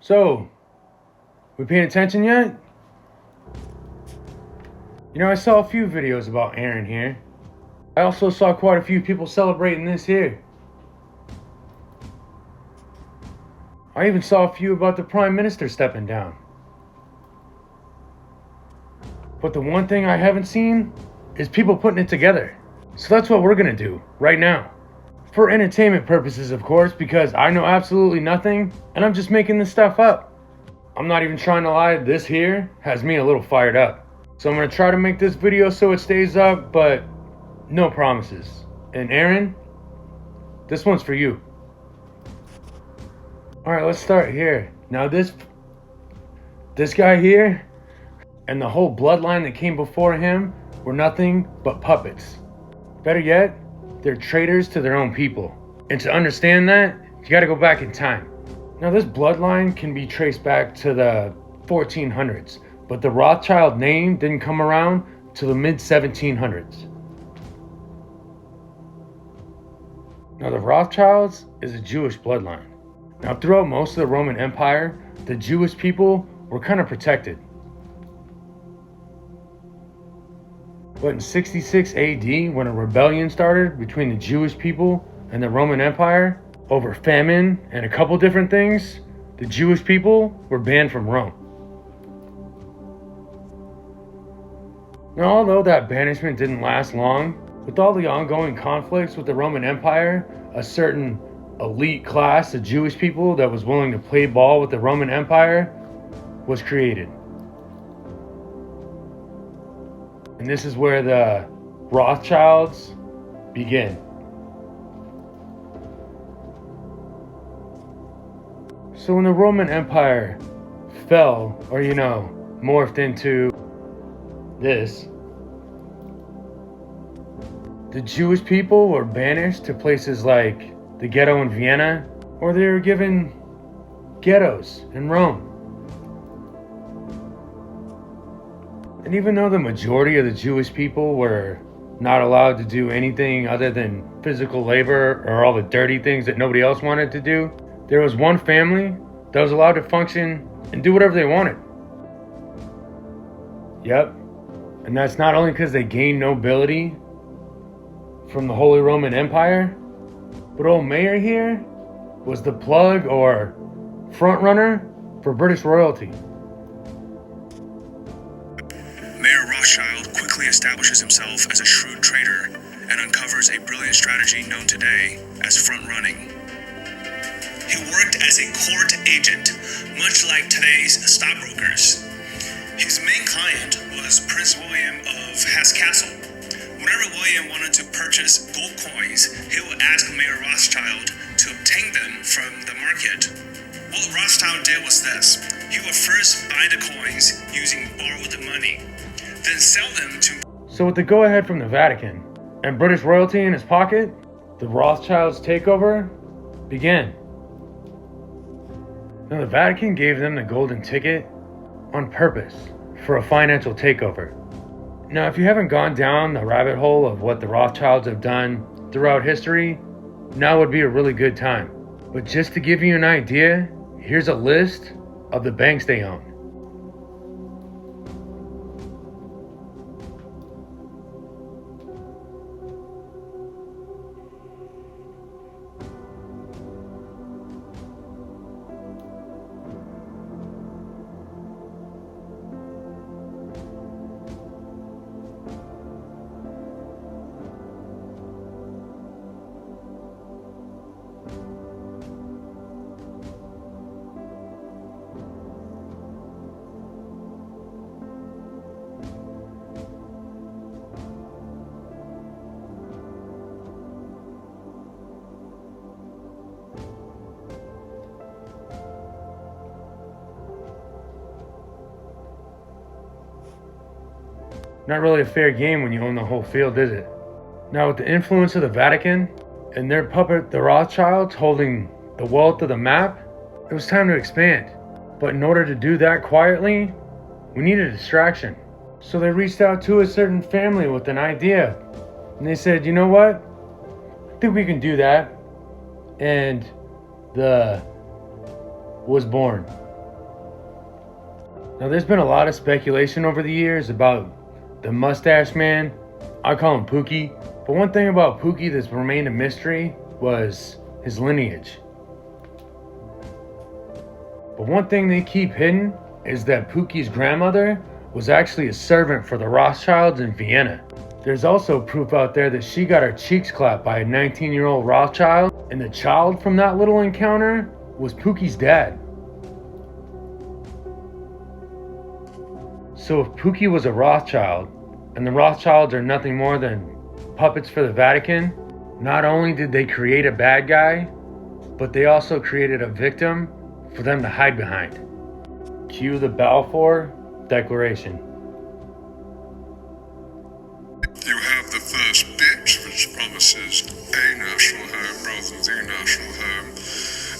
So, we paying attention yet? You know, I saw a few videos about Aaron here. I also saw quite a few people celebrating this here. I even saw a few about the Prime Minister stepping down. But the one thing I haven't seen is people putting it together. So that's what we're gonna do right now. For entertainment purposes, of course, because I know absolutely nothing and I'm just making this stuff up. I'm not even trying to lie, this here has me a little fired up. So I'm gonna try to make this video so it stays up, but no promises. And Aaron, this one's for you. Alright, let's start here. Now this guy here and the whole bloodline that came before him were nothing but puppets. Better yet, they're traitors to their own people. And to understand that, you gotta go back in time. Now this bloodline can be traced back to the 1400s, but the Rothschild name didn't come around till the mid-1700s. Now the Rothschilds is a Jewish bloodline. Now throughout most of the Roman Empire, the Jewish people were kind of protected. But in 66 AD, when a rebellion started between the Jewish people and the Roman Empire over famine and a couple different things, the Jewish people were banned from Rome. Now, although that banishment didn't last long, with all the ongoing conflicts with the Roman Empire, a certain elite class of Jewish people that was willing to play ball with the Roman Empire was created. And this is where the Rothschilds begin. So when the Roman Empire fell, or morphed into this, the Jewish people were banished to places like the ghetto in Vienna, or they were given ghettos in Rome. And even though the majority of the Jewish people were not allowed to do anything other than physical labor or all the dirty things that nobody else wanted to do, there was one family that was allowed to function and do whatever they wanted. Yep. And that's not only because they gained nobility from the Holy Roman Empire, but old Mayor here was the plug or front runner for British royalty. Mayor Rothschild quickly establishes himself as a shrewd trader and uncovers a brilliant strategy known today as front-running. He worked as a court agent, much like today's stockbrokers. His main client was Prince William of Hesse-Kassel. Whenever William wanted to purchase gold coins, he would ask Mayor Rothschild to obtain them from the market. What Rothschild did was this. He would first buy the coins using borrowed money, then sell them to... So with the go-ahead from the Vatican and British royalty in his pocket, the Rothschilds' takeover began. Now the Vatican gave them the golden ticket on purpose for a financial takeover. Now if you haven't gone down the rabbit hole of what the Rothschilds have done throughout history, now would be a really good time. But just to give you an idea, here's a list of the banks they own. Not really a fair game when you own the whole field, is it? Now with the influence of the Vatican and their puppet, the Rothschilds, holding the wealth of the map, it was time to expand. But in order to do that quietly, we needed a distraction. So they reached out to a certain family with an idea. And they said, you know what? I think we can do that. And the was born. Now, there's been a lot of speculation over the years about the mustache man. I call him Pookie. But one thing about Pookie that's remained a mystery was his lineage. But one thing they keep hidden is that Pookie's grandmother was actually a servant for the Rothschilds in Vienna. There's also proof out there that she got her cheeks clapped by a 19-year-old Rothschild, and the child from that little encounter was Pookie's dad. So if Pookie was a Rothschild, and the Rothschilds are nothing more than puppets for the Vatican, not only did they create a bad guy, but they also created a victim for them to hide behind. Cue the Balfour Declaration. You have the first bit, which promises a national home rather than the national home,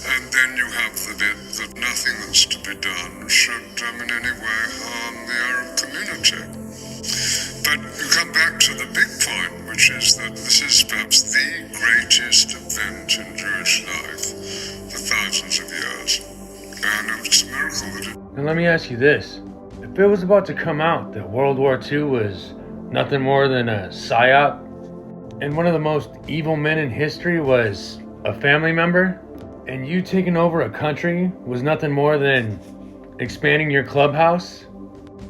and then you have the bit that nothing that's to be done should in any way harm the Arab community. But you come back to the big point, which is that this is perhaps the greatest event in Jewish life for thousands of years. And it's a miracle that it... Now let me ask you this. If it was about to come out that World War II was nothing more than a psyop, and one of the most evil men in history was a family member, and you taking over a country was nothing more than expanding your clubhouse,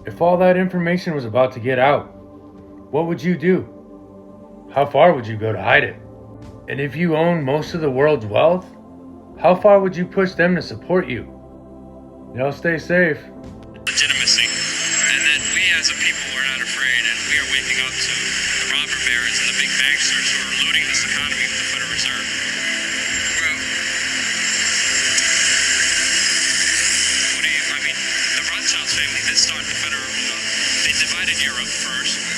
if all that information was about to get out, what would you do? How far would you go to hide it? And if you own most of the world's wealth, how far would you push them to support you? Y'all stay safe. Legitimacy. And that we as a people are not afraid, and we are waking up to the robber barons and the big banksters who are looting this economy with the Federal Reserve. Well, The Rothschilds family that started the Federal, they divided Europe first.